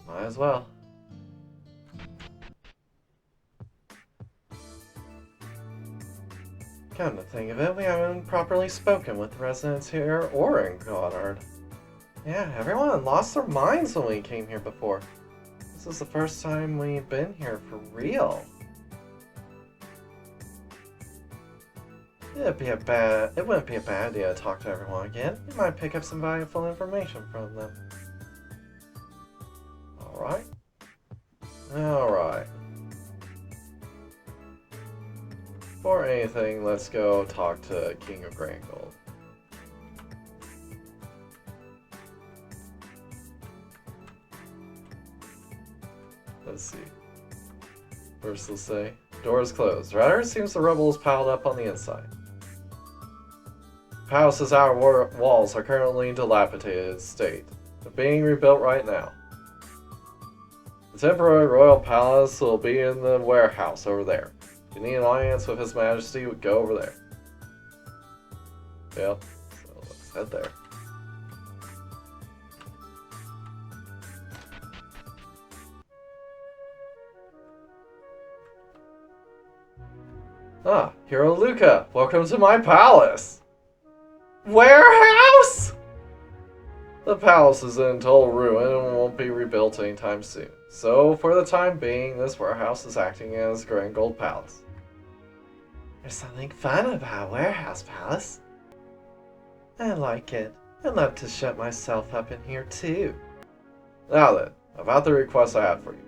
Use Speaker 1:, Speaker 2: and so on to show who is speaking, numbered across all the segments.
Speaker 1: Might as well. Come to think of it, we haven't properly spoken with the residents here or in Goddard. Yeah, everyone lost their minds when we came here before. This is the first time we've been here for real. It wouldn't be a bad idea to talk to everyone again. You might pick up some valuable information from them. Alright. Alright. Before anything, let's go talk to King of Grangold. Let's see. First, let's say, doors closed. Rather, it seems the rubble is piled up on the inside. The palace's outer walls are currently in dilapidated state. They're being rebuilt right now. The temporary royal palace will be in the warehouse over there. If you need an audience with His Majesty, go over there. Yep, so let's head there. Ah, Hero Luca, welcome to my palace! Warehouse?! The palace is in total ruin and won't be rebuilt anytime soon. So, for the time being, this warehouse is acting as Grangold Palace. There's something fun about a warehouse palace. I like it. I'd love to shut myself up in here too. Now then, about the request I have for you.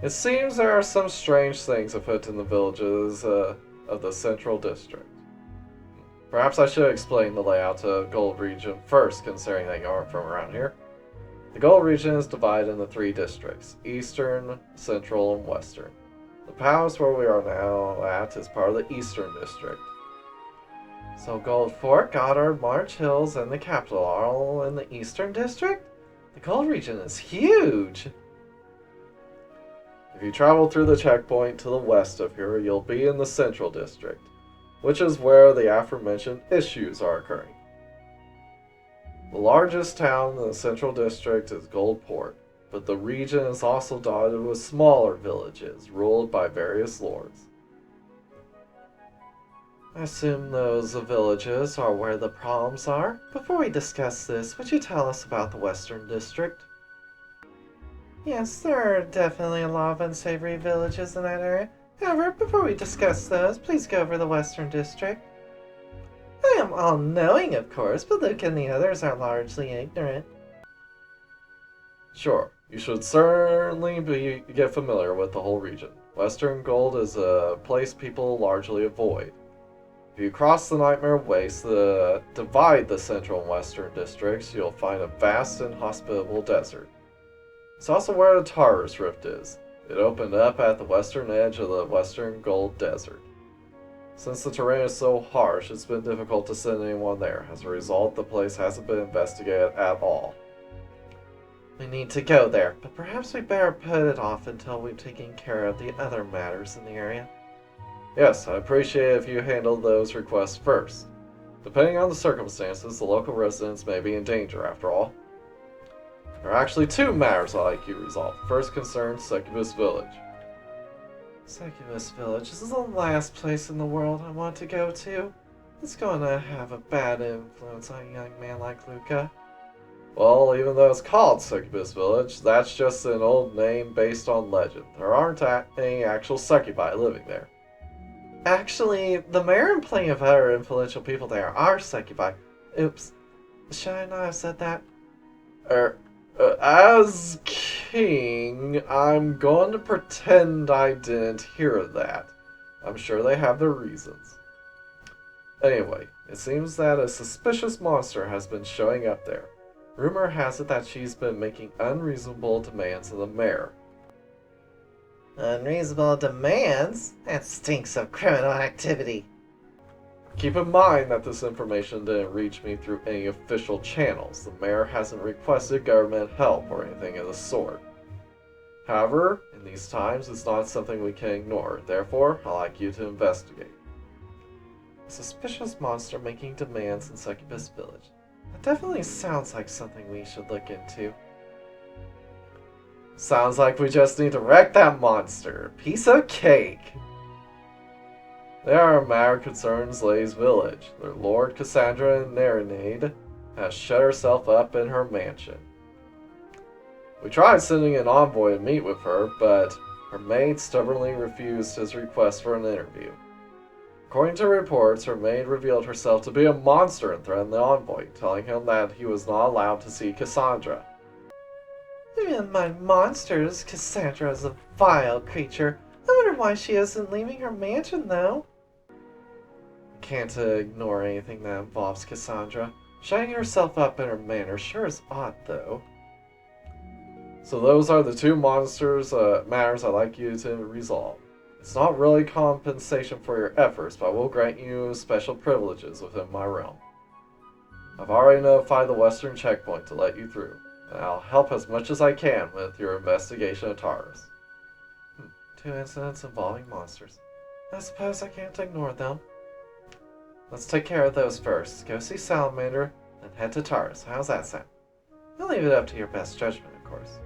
Speaker 1: It seems there are some strange things afoot in the villages of the central district. Perhaps I should explain the layout of Gold region first, considering that you aren't from around here. The Gold region is divided into 3 districts: Eastern, Central, and Western. The palace where we are now at is part of the Eastern district. So Gold Fort, Goddard, March Hills, and the capital are all in the Eastern district? The Gold region is huge! If you travel through the checkpoint to the west of here, you'll be in the Central district, which is where the aforementioned issues are occurring. The largest town in the Central District is Goldport, but the region is also dotted with smaller villages ruled by various lords. I assume those villages are where the problems are. Before we discuss this, would you tell us about the Western District? Yes, there are definitely a lot of unsavory villages in that area. However, before we discuss those, please go over the Western District. I am all-knowing, of course, but Luke and the others are largely ignorant. Sure, you should certainly get familiar with the whole region. Western Gold is a place people largely avoid. If you cross the Nightmare Waste that divide the Central and Western districts, you'll find a vast and hospitable desert. It's also where the Taurus Rift is. It opened up at the western edge of the Western Gold Desert. Since the terrain is so harsh, it's been difficult to send anyone there. As a result, the place hasn't been investigated at all. We need to go there, but perhaps we better put it off until we've taken care of the other matters in the area. Yes, I'd appreciate it if you handled those requests first. Depending on the circumstances, the local residents may be in danger after all. There are actually 2 matters I'd like you to resolve. First concerns Succubus Village. Succubus Village is the last place in the world I want to go to. It's going to have a bad influence on a young man like Luca. Well, even though it's called Succubus Village, that's just an old name based on legend. There aren't any actual succubi living there. Actually, the mayor and plenty of other influential people there are succubi. Oops. Should I not have said that? As king, I'm going to pretend I didn't hear that. I'm sure they have their reasons. Anyway, it seems that a suspicious monster has been showing up there. Rumor has it that she's been making unreasonable demands of the mayor. Unreasonable demands? That stinks of criminal activity. Keep in mind that this information didn't reach me through any official channels. The mayor hasn't requested government help or anything of the sort. However, in these times, it's not something we can ignore. Therefore, I'd like you to investigate. A suspicious monster making demands in Succubus Village. That definitely sounds like something we should look into. Sounds like we just need to wreck that monster. Piece of cake. There are matter concerns Lay's village. Their lord Cassandra Narinade has shut herself up in her mansion. We tried sending an envoy to meet with her, but her maid stubbornly refused his request for an interview. According to reports, her maid revealed herself to be a monster and threatened the envoy, telling him that he was not allowed to see Cassandra. Even my monsters, Cassandra is a vile creature. I wonder why she isn't leaving her mansion, though. Can't ignore anything that involves Cassandra. Shutting herself up in her manor sure is odd, though. So those are the two matters I'd like you to resolve. It's not really compensation for your efforts, but I will grant you special privileges within my realm. I've already notified the Western Checkpoint to let you through, and I'll help as much as I can with your investigation of Taurus. 2 incidents involving monsters. I suppose I can't ignore them. Let's take care of those first. Go see Salamander, then head to Taurus. How's that sound? I'll leave it up to your best judgment, of course.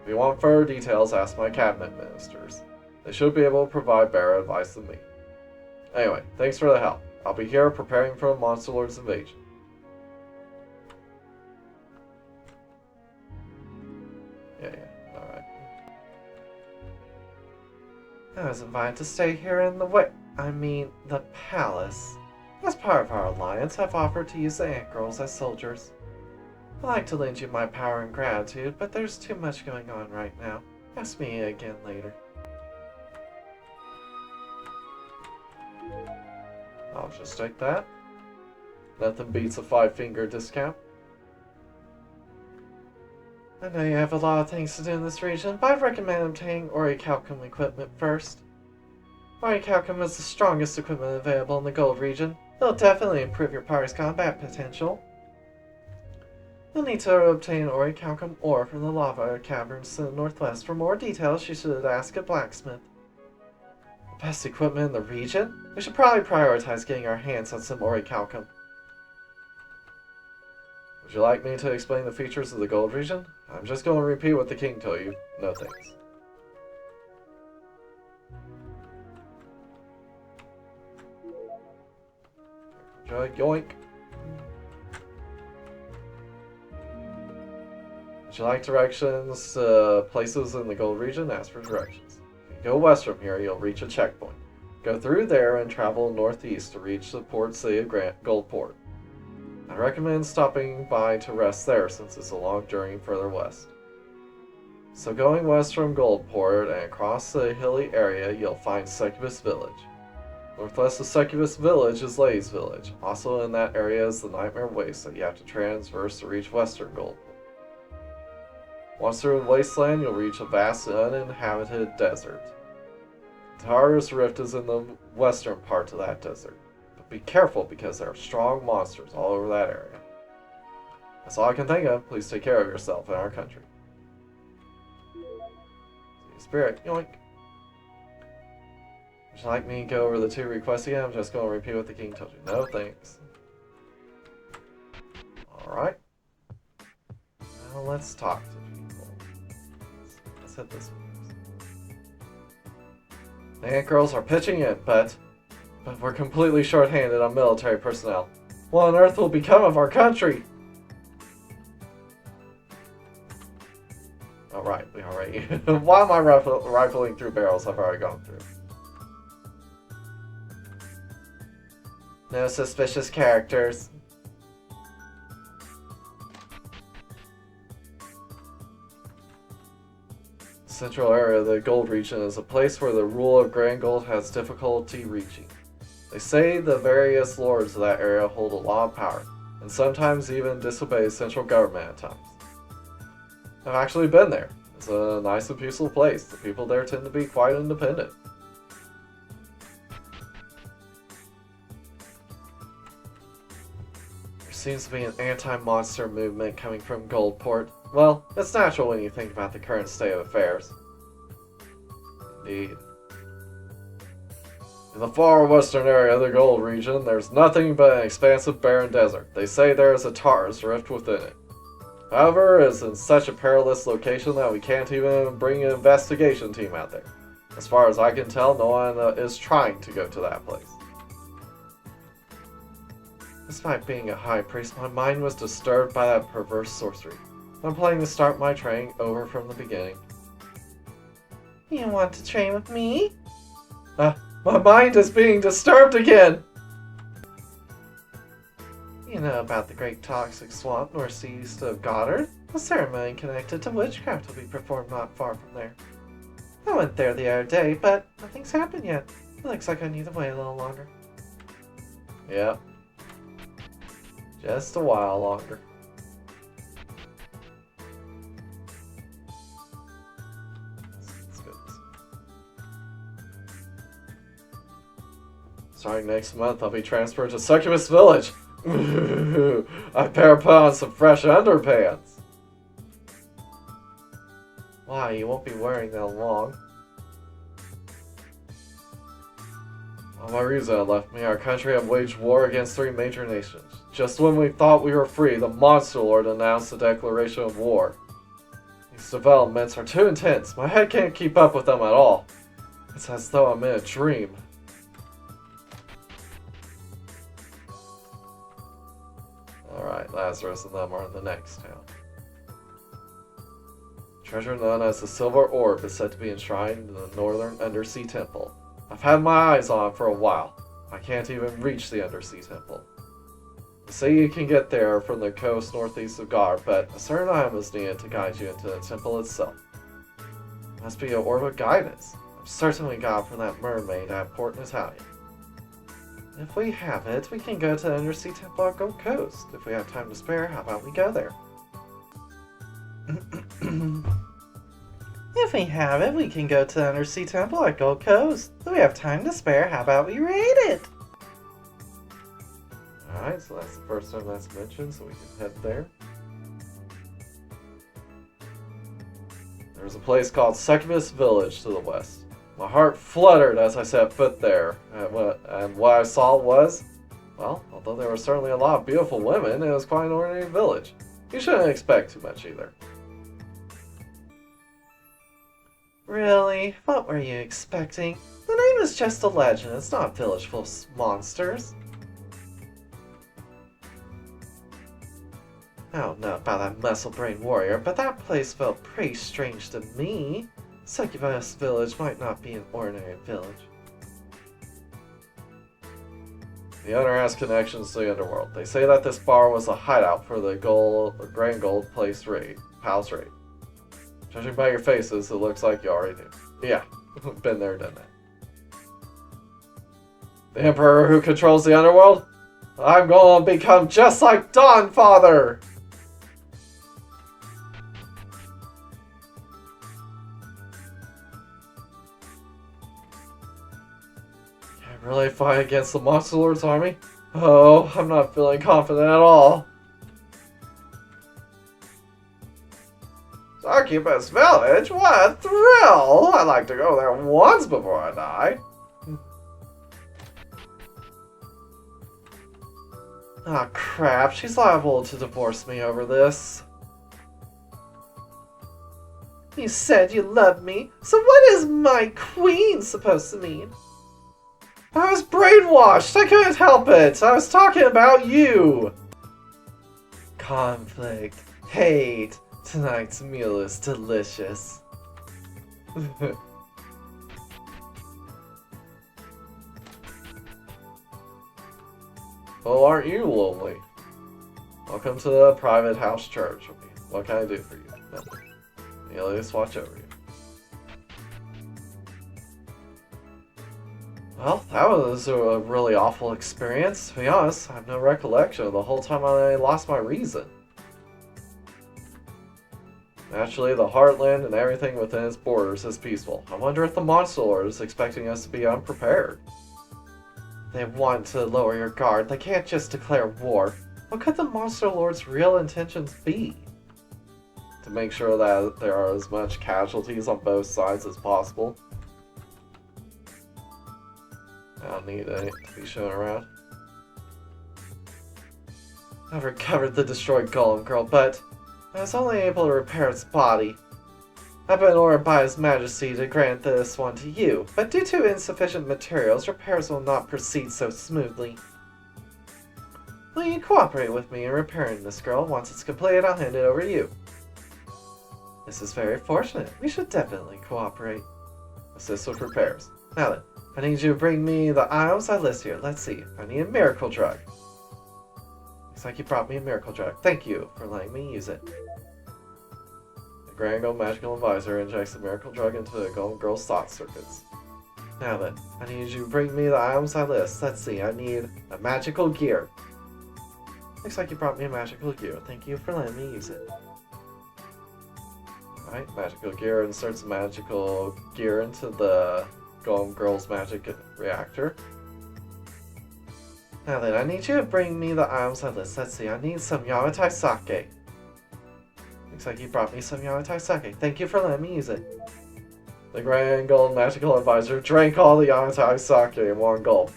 Speaker 1: If you want further details, ask my cabinet ministers. They should be able to provide better advice than me. Anyway, thanks for the help. I'll be here preparing for the Monster Lord's invasion. Yeah, alright. I was invited to stay here in the palace. As part of our alliance, I've offered to use the ant girls as soldiers. I'd like to lend you my power and gratitude, but there's too much going on right now. Ask me again later. I'll just take that. Nothing beats a 5-finger discount. I know you have a lot of things to do in this region, but I'd recommend obtaining orichalcum equipment first. Orichalcum is the strongest equipment available in the Gold region. It'll definitely improve your party's combat potential. You'll need to obtain orichalcum ore from the lava caverns to the northwest. For more details, you should ask a blacksmith. The best equipment in the region? We should probably prioritize getting our hands on some orichalcum. Would you like me to explain the features of the Gold region? I'm just going to repeat what the king told you. No thanks. Yoink. Would you like directions to places in the Gold region? Ask for directions. If you go west from here, you'll reach a checkpoint. Go through there and travel northeast to reach the port city of Goldport. I recommend stopping by to rest there since it's a long journey further west. So going west from Goldport and across the hilly area, you'll find Succubus Village. Northwest of Succubus Village is Lay's Village. Also in that area is the Nightmare Waste that you have to transverse to reach western Goldport. Once through the wasteland, you'll reach a vast uninhabited desert. Taurus Rift is in the western part of that desert. But be careful because there are strong monsters all over that area. That's all I can think of. Please take care of yourself and our country. Spirit, yoink. Would you like me to go over the 2 requests again? I'm just going to repeat what the king told you. No thanks. Alright. Now let's talk to people. Let's hit this one. The ant girls are pitching in, but we're completely short-handed on military personnel. What on earth will become of our country? Alright, we already... Why am I rifling through barrels I've already gone through? No suspicious characters. The central area of the Gold region is a place where the rule of Grangold has difficulty reaching. They say the various lords of that area hold a lot of power, and sometimes even disobey the central government at times. I've actually been there. It's a nice and peaceful place. The people there tend to be quite independent. There seems to be an anti-monster movement coming from Goldport. Well, it's natural when you think about the current state of affairs. Indeed. In the far western area of the Gold region, there's nothing but an expansive barren desert. They say there is a Taurus rift within it. However, it's in such a perilous location that we can't even bring an investigation team out there. As far as I can tell, no one is trying to go to that place. Despite being a high priest, my mind was disturbed by that perverse sorcery. I'm planning to start my training over from the beginning. You want to train with me? My mind is being disturbed again! You know about the great toxic swamp northeast of Goddard? A ceremony connected to witchcraft will be performed not far from there. I went there the other day, but nothing's happened yet. It looks like I need to wait a little longer. Yep. Just a while longer. Let's go. Starting next month, I'll be transferred to Succubus Village. I better put on some fresh underpants. Why, you won't be wearing them long. Well, my reason left me. Our country had waged war against 3 major nations. Just when we thought we were free, the Monster Lord announced a declaration of war. These developments are too intense. My head can't keep up with them at all. It's as though I'm in a dream. Alright, Lazarus and them are in the next town. Treasure known as the Silver Orb is said to be enshrined in the Northern Undersea Temple. I've had my eyes on it for a while. I can't even reach the Undersea Temple. They say you can get there from the coast northeast of Gar, but a certain item is needed to guide you into the temple itself. It must be an orb of guidance. I'm certain we got it from that mermaid at Port Natalia. If we have it, we can go to the Undersea Temple at Gold Coast. If we have time to spare, how about we go there? If we have it, we can go to the Undersea Temple at Gold Coast. If we have time to spare, how about we raid it? Alright, so that's the first time that's mentioned, so we can head there. There's a place called Succubus Village to the west. My heart fluttered as I set foot there, and what I saw was, well, although there were certainly a lot of beautiful women, it was quite an ordinary village. You shouldn't expect too much either. Really? What were you expecting? The name is just a legend, it's not a village full of monsters. I don't know about that muscle-brained warrior, but that place felt pretty strange to me. Succubus Village might not be an ordinary village. The owner has connections to the underworld. They say that this bar was a hideout for the Grangold Palace raid. Judging by your faces, it looks like you already knew. Yeah, been there, done that. The Emperor who controls the underworld? I'm going to become just like Dawnfather! Can't really fight against the Monster Lord's army? Oh, I'm not feeling confident at all. Succubus Village? What a thrill! I'd like to go there once before I die. Ah, crap. She's liable to divorce me over this. You said you loved me, so what is my queen supposed to mean? I was brainwashed. I couldn't help it. I was talking about you. Conflict. Hate. Tonight's meal is delicious. Oh, aren't you lonely? Welcome to the private house church. What can I do for you? Nothing. I'll just watch over you. Well, that was a really awful experience. To be honest, I have no recollection of the whole time I lost my reason. Naturally, the Heartland and everything within its borders is peaceful. I wonder if the Monster Lord is expecting us to be unprepared. They want to lower your guard. They can't just declare war. What could the Monster Lord's real intentions be? To make sure that there are as much casualties on both sides as possible. I don't need it to be shown around. I've recovered the destroyed Golem girl, but I was only able to repair its body. I've been ordered by His Majesty to grant this one to you, but due to insufficient materials, repairs will not proceed so smoothly. Will you cooperate with me in repairing this girl? Once it's completed, I'll hand it over to you. This is very fortunate. We should definitely cooperate. Assist with repairs. Now then, I need you to bring me the items I list here. Let's see. I need a miracle drug. Looks like you brought me a miracle drug. Thank you for letting me use it. The Grangold magical advisor injects the miracle drug into the Golem girl's thought circuits. Now then, I need you to bring me the items I list. Let's see. I need a magical gear. Looks like you brought me a magical gear. Thank you for letting me use it. Alright, magical gear inserts magical gear into the Golem girl's magic reactor. Now then, I need you to bring me the items I list. Let's see, I need some Yamatai Sake. Looks like you brought me some Yamatai Sake. Thank you for letting me use it. The Grangold magical advisor drank all the Yamatai Sake in one gulp.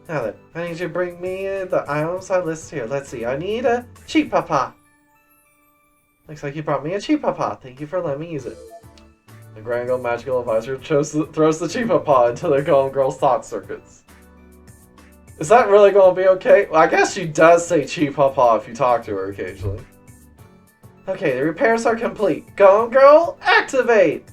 Speaker 1: Now then, I need you to bring me the items I list here. Let's see, I need a Chipapa. Looks like you brought me a Chipapa. Thank you for letting me use it. The Grangold magical advisor throws the Chipapa into the Golem girl's thought circuits. Is that really going to be okay? Well, I guess she does say Chipapa if you talk to her occasionally. Okay, the repairs are complete. Golem girl, activate!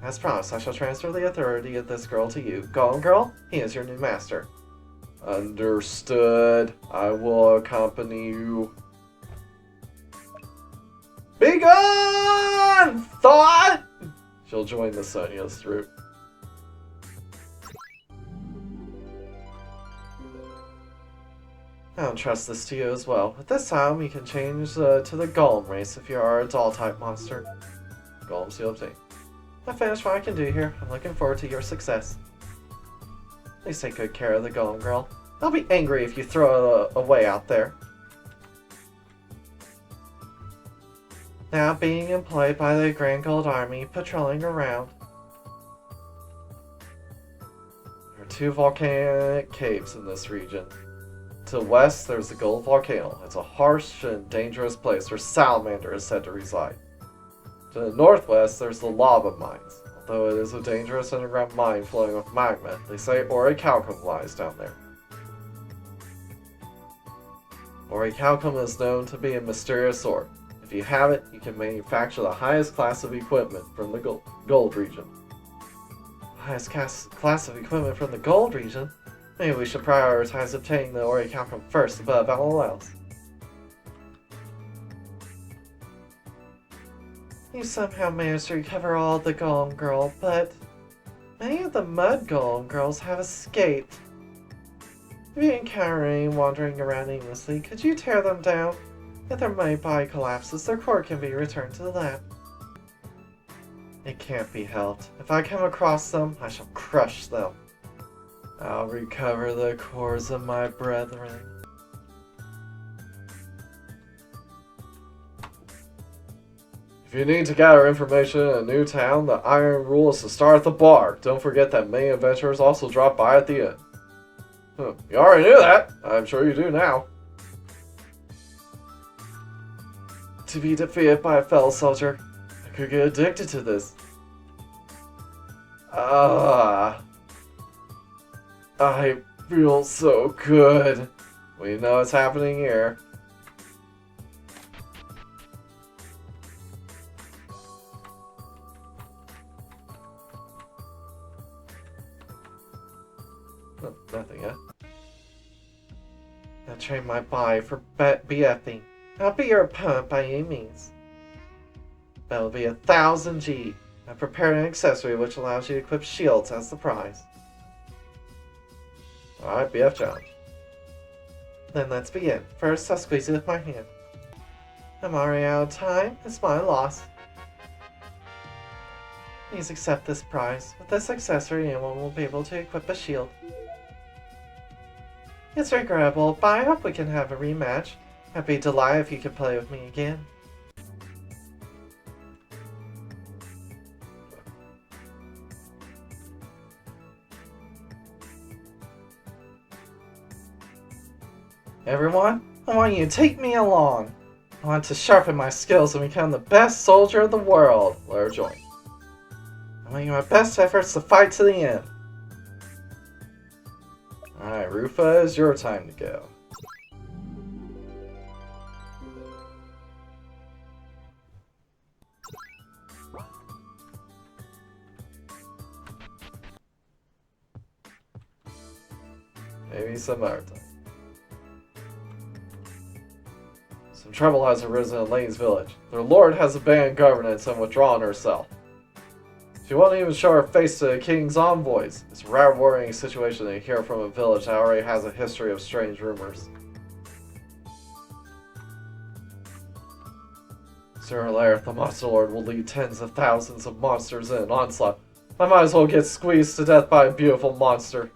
Speaker 1: As promised, I shall transfer the authority of this girl to you. Golem girl, he is your new master. Understood. I will accompany you. Be gone, thought! She'll join the Sonya's troop. I don't trust this to you as well, but this time you can change to the Golem race if you are a doll-type monster. Golem seal obtained. I finished what I can do here. I'm looking forward to your success. Please take good care of the Golem girl. I'll be angry if you throw it away out there. Now being employed by the Grangold army, patrolling around. There are 2 volcanic caves in this region. To the west, there's the Gold Volcano. It's a harsh and dangerous place where Salamander is said to reside. To the northwest, there's the Lava Mines. Although it is a dangerous underground mine flowing with magma, they say orichalcum lies down there. Orichalcum is known to be a mysterious ore. If you have it, you can manufacture the highest class of equipment from the gold region. Highest class of equipment from the gold region? Maybe we should prioritize obtaining the orichalcum first above all else. You somehow managed to recover all of the Golem Girl, but many of the Mud Golem Girls have escaped. If you encounter any wandering around aimlessly, could you tear them down? If their mighty body collapses, their core can be returned to the lab. It can't be helped. If I come across them, I shall crush them. I'll recover the cores of my brethren. If you need to gather information in a new town, the iron rule is to start at the bar. Don't forget that many adventurers also drop by at the inn. You already knew that. I'm sure you do now. To be defeated by a fellow soldier, I could get addicted to this. I feel so good. We know what's happening here. Oh, nothing yet. I train my body for BFing. I'll be your opponent by any means. That'll be 1,000 G. I prepared an accessory which allows you to equip shields as the prize. Alright, BF challenge. Then let's begin. First, I'll squeeze it with my hand. I'm already out of time. It's my loss. Please accept this prize. With this accessory, anyone will be able to equip a shield. It's regrettable, but I hope we can have a rematch. I'd be delighted if you could play with me again. Everyone, I want you to take me along. I want to sharpen my skills and become the best soldier of the world. Let her join. I'm making my best efforts to fight to the end. Alright, Rufa, it's your time to go. Maybe some other time. Some trouble has arisen in Lane's village. Their lord has abandoned governance and withdrawn herself. She won't even show her face to the king's envoys. It's a rather worrying situation to hear from a village that already has a history of strange rumors. Sooner or later, the monster lord will lead tens of thousands of monsters in an onslaught. I might as well get squeezed to death by a beautiful monster.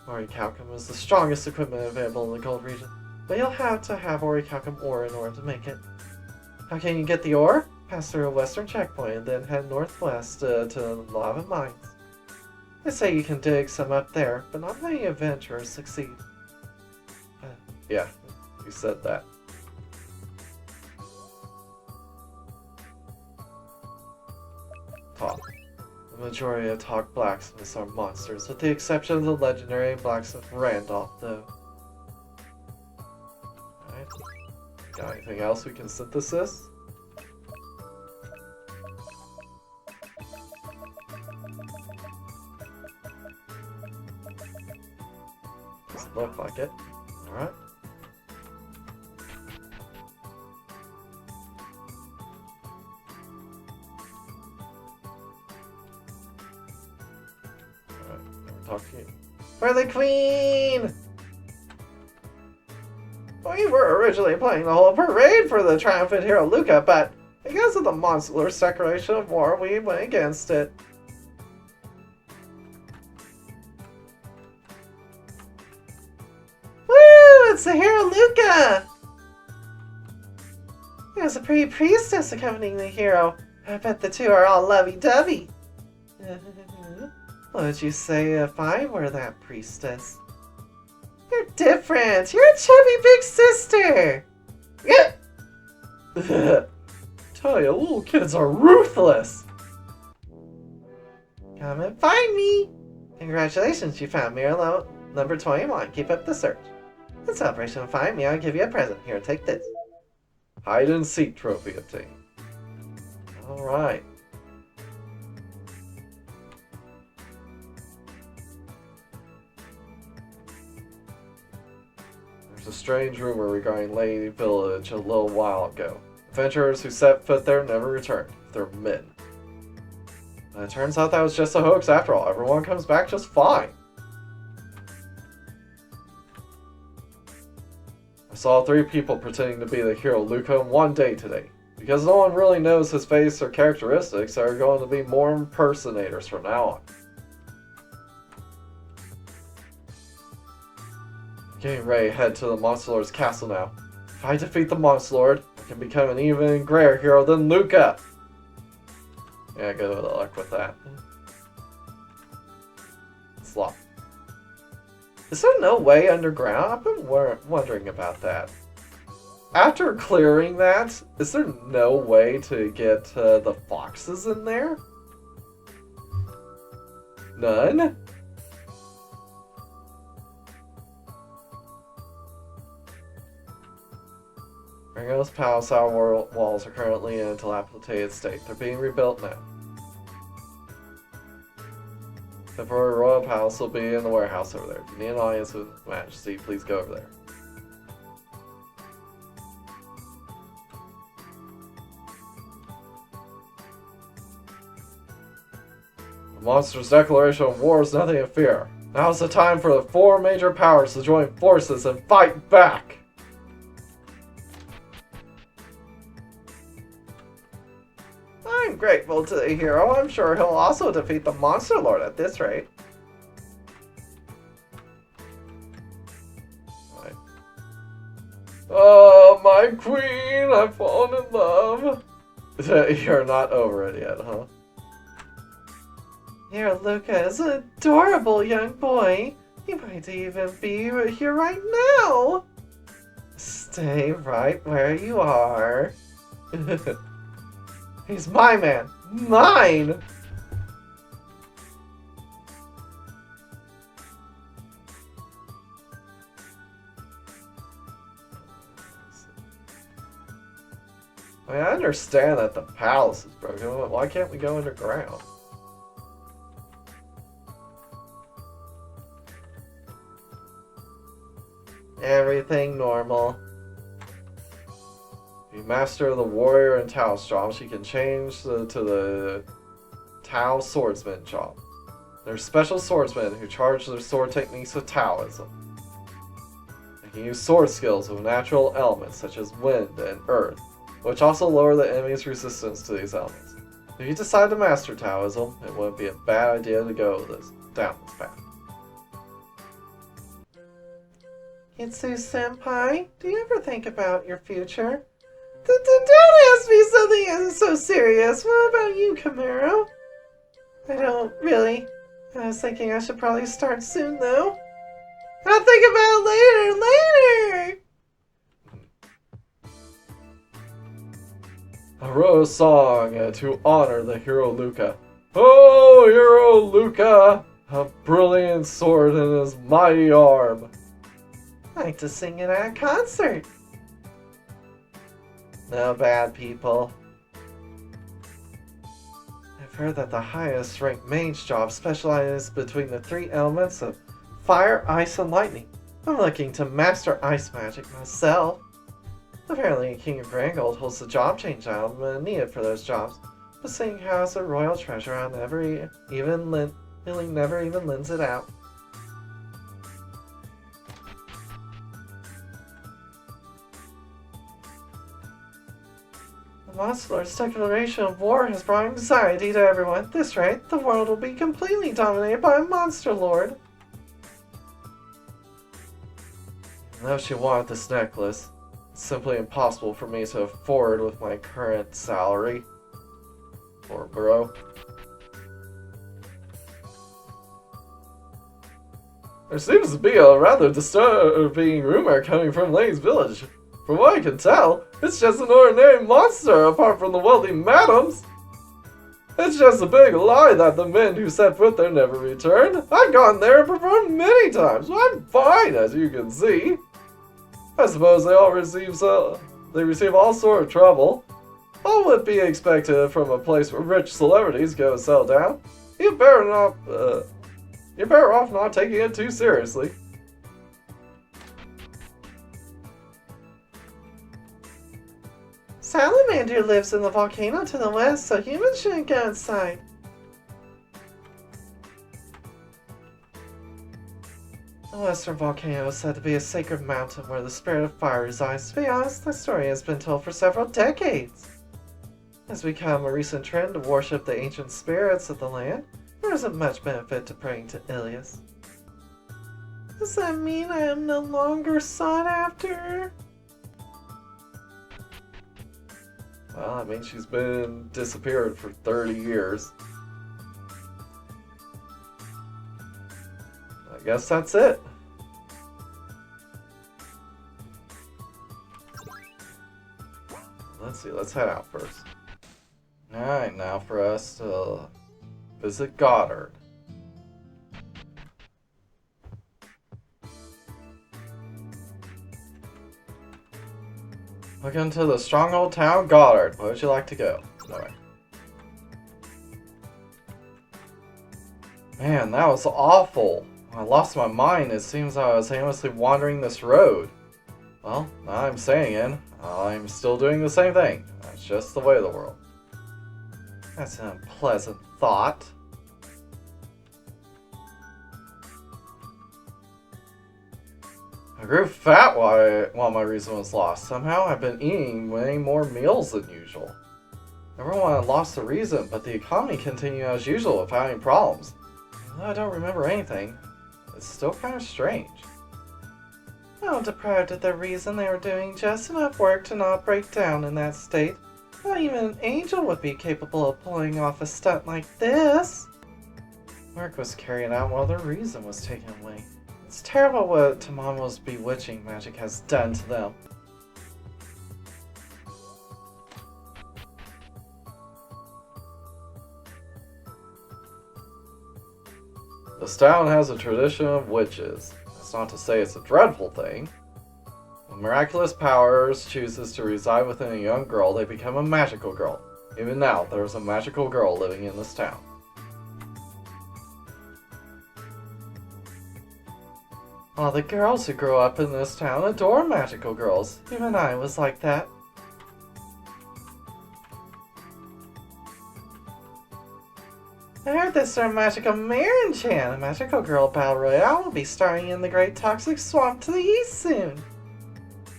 Speaker 1: Orichalcum is the strongest equipment available in the gold region, but you'll have to have Orichalcum ore in order to make it. How can you get the ore? Pass through a western checkpoint and then head northwest to the lava mines. They say you can dig some up there, but not many adventurers succeed. Yeah, you said that. Talk. The majority of Talk Blacksmiths are monsters, with the exception of the legendary Blacksmith Randolph, though. Alright. Got anything else we can synthesis? Doesn't look like it. Alright. Talk to you. For the Queen! We were originally planning the whole parade for the triumphant hero Luca, but because of the monstrous declaration of war, we went against it. Woo! It's the hero Luca! There's a pretty priestess accompanying the hero. I bet the two are all lovey-dovey. What would you say if I were that priestess? You're different! You're a chubby big sister! Tell you, little kids are ruthless! Come and find me! Congratulations, you found mirror number 21. Keep up the search. In celebration of finding me, I'll give you a present. Here, take this. Hide and seek trophy obtained. Alright. A strange rumor regarding Lady Village a little while ago. Adventurers who set foot there never returned. They're men. And it turns out that was just a hoax after all. Everyone comes back just fine. I saw 3 people pretending to be the hero Luca in one day today. Because no one really knows his face or characteristics, there are going to be more impersonators from now on. Getting ready to head to the Monster Lord's castle now. If I defeat the Monster Lord, I can become an even greater hero than Luca! Yeah, good luck with that. It's locked. Is there no way underground? I've been wondering about that. After clearing that, is there no way to get the foxes in there? None? Grangold's palace outer walls are currently in a dilapidated state. They're being rebuilt now. The temporary royal palace will be in the warehouse over there. If you need an audience with His Majesty, please go over there. The monster's declaration of war is nothing to fear. Now's the time for the 4 major powers to join forces and fight back! I'm grateful to the hero. I'm sure he'll also defeat the Monster Lord at this rate. Right. Oh, my queen! I've fallen in love! You're not over it yet, huh? Here, Luca is an adorable young boy. He might even be here right now. Stay right where you are. He's my man. Mine! I mean, I understand that the palace is broken, but why can't we go underground? Everything normal. If you master the warrior and Tao jobs, you can change to the Tao swordsman job. There's special swordsmen who charge their sword techniques with Taoism. They can use sword skills with natural elements such as wind and earth, which also lower the enemy's resistance to these elements. If you decide to master Taoism, it wouldn't be a bad idea to go down this path. Kitsu-senpai, do you ever think about your future? Don't ask me something so serious. What about you, Camaro? I don't really. I was thinking I should probably start soon, though. I'll think about it later! I wrote a song to honor the hero Luca. Oh, hero Luca! A brilliant sword in his mighty arm. I like to sing it at a concert. No bad, people. I've heard that the highest ranked mage job specializes between the three elements of fire, ice, and lightning. I'm looking to master ice magic myself. Apparently, King of Grangold holds the job change item needed for those jobs, but seeing how it's a royal treasure, I never even lends it out. The Monster Lord's declaration of war has brought anxiety to everyone. At this rate, the world will be completely dominated by a Monster Lord. I know she wanted this necklace. It's simply impossible for me to afford with my current salary. Poor bro. There seems to be a rather disturbing rumor coming from Lane's village. From what I can tell, it's just an ordinary monster apart from the wealthy madams. It's just a big lie that the men who set foot there never returned. I've gone there and performed many times, so I'm fine, as you can see. I suppose they receive all sort of trouble. All would be expected from a place where rich celebrities go and settle down. You're better off not taking it too seriously. Salamander lives in the volcano to the west, so humans shouldn't go inside. The western volcano is said to be a sacred mountain where the spirit of fire resides. To be honest, that story has been told for several decades. It has become a recent trend to worship the ancient spirits of the land. There isn't much benefit to praying to Ilias. Does that mean I am no longer sought after? Well, I mean, she's been disappeared for 30 years. I guess that's it. Let's see, let's head out first. Alright, now for us to visit Goddard. Welcome to the stronghold town, Goddard. Where would you like to go? Alright. Man, that was awful. I lost my mind. It seems I was aimlessly wandering this road. Well, now I'm saying it, I'm still doing the same thing. That's just the way of the world. That's an unpleasant thought. I grew fat while my reason was lost. Somehow I've been eating way more meals than usual. Everyone had lost the reason, but the economy continued as usual without any problems. Even though I don't remember anything, it's still kind of strange. Well, deprived of their reason, they were doing just enough work to not break down in that state. Not even an angel would be capable of pulling off a stunt like this. Work was carried out while their reason was taken away. It's terrible what Tamamo's bewitching magic has done to them. This town has a tradition of witches. That's not to say it's a dreadful thing. When miraculous powers chooses to reside within a young girl, they become a magical girl. Even now, there's a magical girl living in this town. All the girls who grow up in this town adore magical girls. Even I was like that. I heard this from Magical Marin-chan. A magical girl battle royale will be starting in the Great Toxic Swamp to the east soon.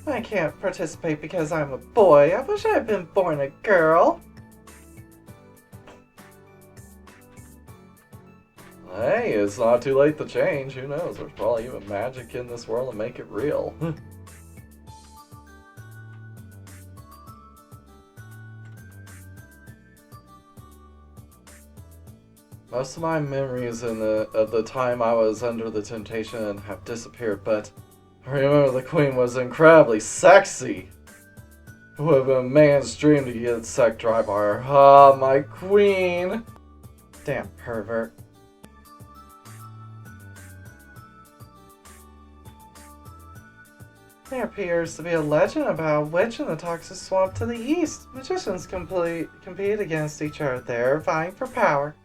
Speaker 1: I can't participate because I'm a boy. I wish I had been born a girl. Hey, it's not too late to change. Who knows? There's probably even magic in this world to make it real. Most of my memories of the time I was under the temptation have disappeared, but I remember the queen was incredibly sexy. It would have been a man's dream to get sucked dry by her. Ah, my queen! Damn pervert. There appears to be a legend about a witch in the Toxic Swamp to the east. Magicians compete against each other there, vying for power.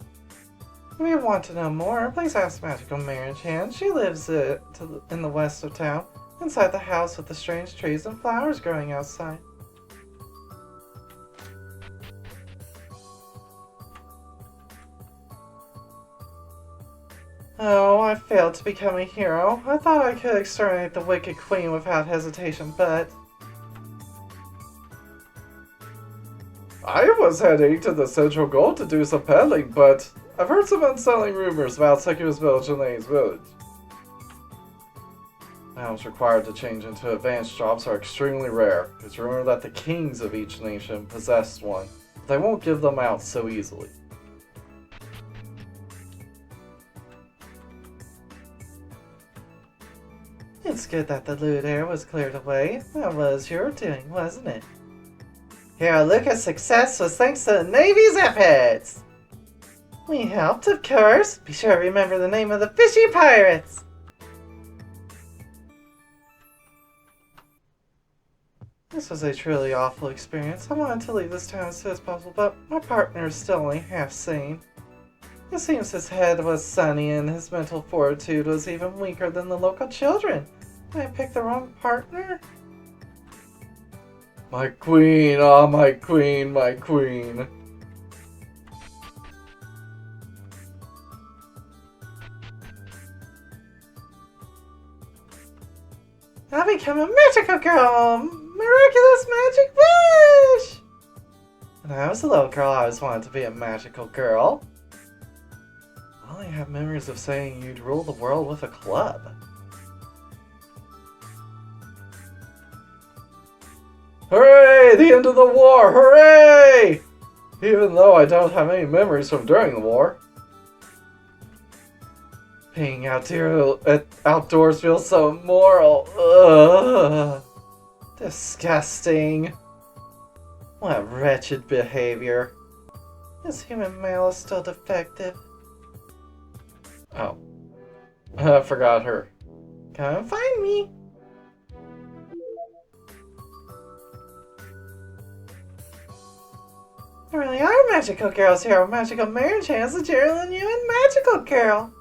Speaker 1: If you want to know more, please ask Magical Marin-chan. She lives in the west of town, inside the house with the strange trees and flowers growing outside. Oh, I failed to become a hero. I thought I could exterminate the wicked queen without hesitation, but... I was heading to the Central Gold to do some peddling, but I've heard some unsettling rumors about Sekima's village and Lei's village. Items required to change into advanced jobs are extremely rare. It's rumored that the kings of each nation possess one, but they won't give them out so easily. It's good that the lewd air was cleared away. That was your doing, wasn't it? Hero Lucas' success was thanks to the Navy's efforts! We helped, of course. Be sure to remember the name of the fishy pirates! This was a truly awful experience. I wanted to leave this town as soon as possible, but my partner is still only half sane. It seems his head was sunny and his mental fortitude was even weaker than the local children. Did I pick the wrong partner? My queen, oh my queen, my queen. I'll become a magical girl! Miraculous magic wish! When I was a little girl, I always wanted to be a magical girl. I only have memories of saying you'd rule the world with a club. Hooray! The end of the war! Hooray! Even though I don't have any memories from during the war. Being outdoors feels so immoral. Ugh. Disgusting. What wretched behavior. This human male is still defective. Oh. I forgot her. Come and find me. There really are magical girls here. Magical Marin-chan is a genuine magical girl.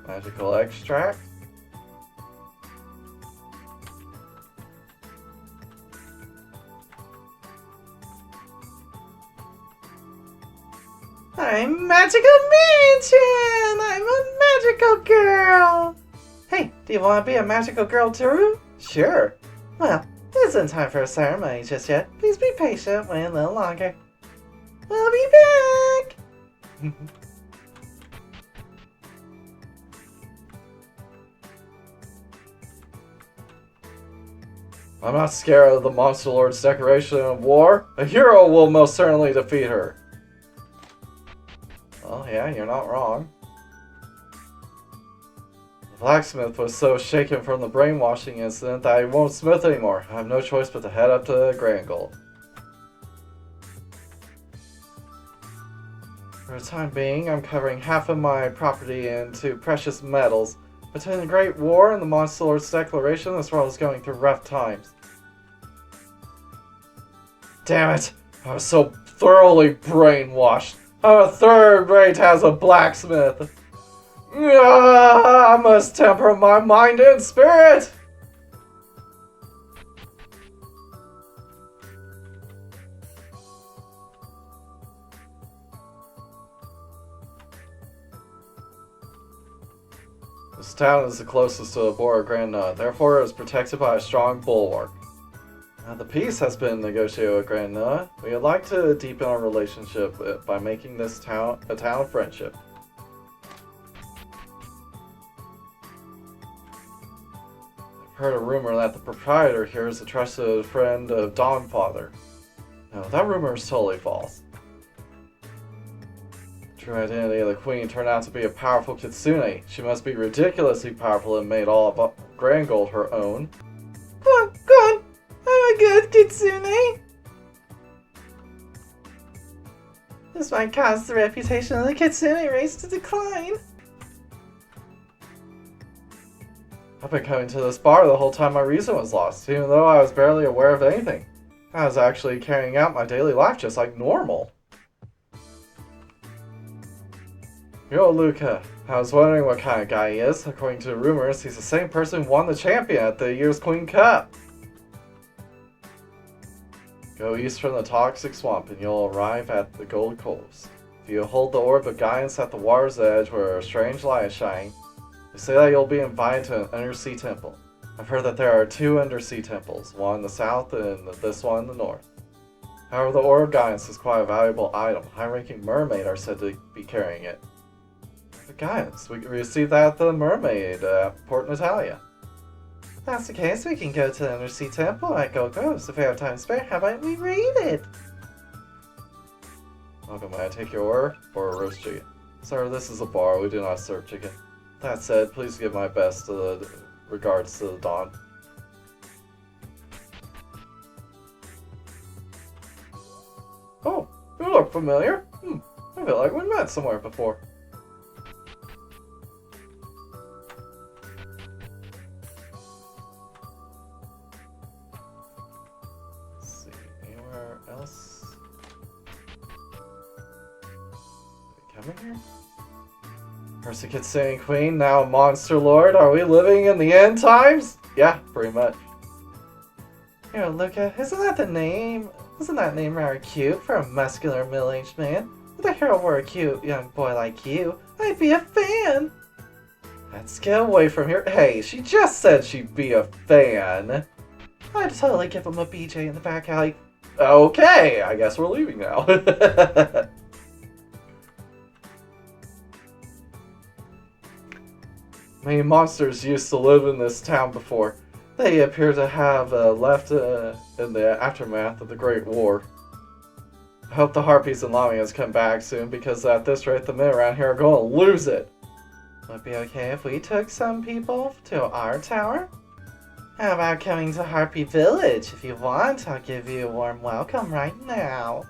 Speaker 1: Magical extract. I'm Magical Marin-chan! I'm a magical girl! Hey, do you want to be a magical girl too? Sure. Well, it isn't time for a ceremony just yet. Please be patient, wait a little longer. We'll be back! I'm not scared of the Monster Lord's declaration of war. A hero will most certainly defeat her. Well, yeah, you're not wrong. The blacksmith was so shaken from the brainwashing incident that he won't smith anymore. I have no choice but to head up to Grangold. For the time being, I'm covering half of my property into precious metals. Between the Great War and the Monster Lord's declaration, this world is going through rough times. Damn it! I was so thoroughly brainwashed. I'm a third rate as a blacksmith. I must temper my mind and spirit! This town is the closest to the border of Grangold, therefore it is protected by a strong bulwark. The peace has been negotiated with Grangold. We would like to deepen our relationship by making this town a town of friendship. I've heard a rumor that the proprietor here is a trusted friend of Dawnfather. No, that rumor is totally false. The true identity of the queen turned out to be a powerful kitsune. She must be ridiculously powerful and made all of Grangold her own. Go on. I'm a good kitsune. This might cause the reputation of the kitsune race to decline. I've been coming to this bar the whole time my reason was lost, even though I was barely aware of anything. I was actually carrying out my daily life just like normal. Yo, Luca. I was wondering what kind of guy he is. According to the rumors, he's the same person who won the champion at the year's Queen Cup. Go east from the toxic swamp and you'll arrive at the Gold Coves. If you hold the orb of guidance at the water's edge where a strange light is shining, they say that you'll be invited to an undersea temple. I've heard that there are 2 undersea temples, one in the south and this one in the north. However, the orb of guidance is quite a valuable item. High-ranking mermaid are said to be carrying it. The guidance, we received that at the mermaid at Port Natalia. If that's the case, we can go to the undersea temple at Gold Coves. If we have time to spare, how about we read it? Welcome, may I take your order for a roast chicken? Sir, this is a bar. We do not serve chicken. That said, please give my best to the regards to the Dawn. Oh, you look familiar. I feel like we met somewhere before. Let's see, anywhere else? Are we coming here? First a Kitsune Queen, now a Monster Lord. Are we living in the end times? Yeah, pretty much. Here, Luca, isn't that the name? Isn't that name rather cute for a muscular middle-aged man? If the hero were a cute young boy like you, I'd be a fan. Let's get away from here. Hey, she just said she'd be a fan. I'd totally give him a BJ in the back alley. Okay, I guess we're leaving now. Many monsters used to live in this town before. They appear to have left in the aftermath of the Great War. I hope the Harpies and Lamias come back soon, because at this rate the men around here are going to lose it. Would it be okay if we took some people to our tower? How about coming to Harpy Village? If you want, I'll give you a warm welcome right now.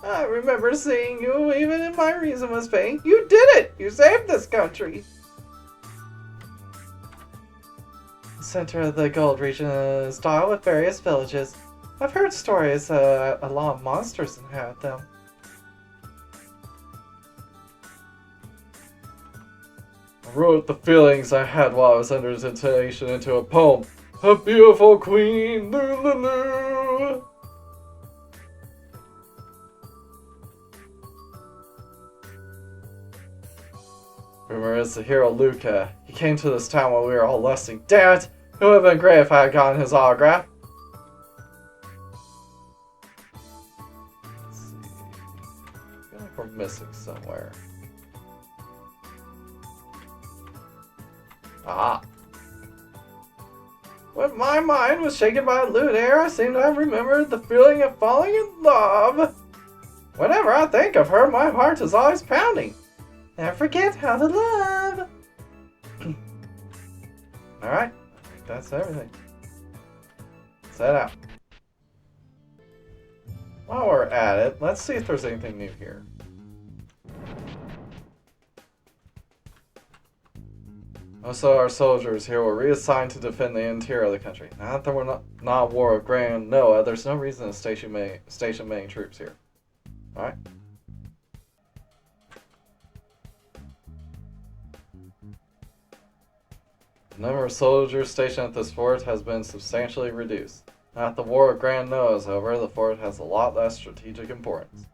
Speaker 1: I remember seeing you even in my reason was vain. You did it! You saved this country! The center of the gold region is dotted with various villages. I've heard stories a lot of monsters inhabit them. I wrote the feelings I had while I was under his intonation into a poem. A beautiful queen, loo-loo-loo! Rumor is the hero Luca. He came to this town while we were all lusting. Damn it! It would have been great if I had gotten his autograph. Let's see. I feel like we're missing somewhere. Ah! When my mind was shaken by a lewd air, I seem to have remembered the feeling of falling in love. Whenever I think of her, my heart is always pounding. Never forget how to love. Alright, I think that's everything. Set out. While we're at it, let's see if there's anything new here. Most of our soldiers here were reassigned to defend the interior of the country. Now that we're not at war with Grangold, there's no reason to station many troops here. Alright. The number of soldiers stationed at this fort has been substantially reduced. Now that the war with Grangold is over, the fort has a lot less strategic importance.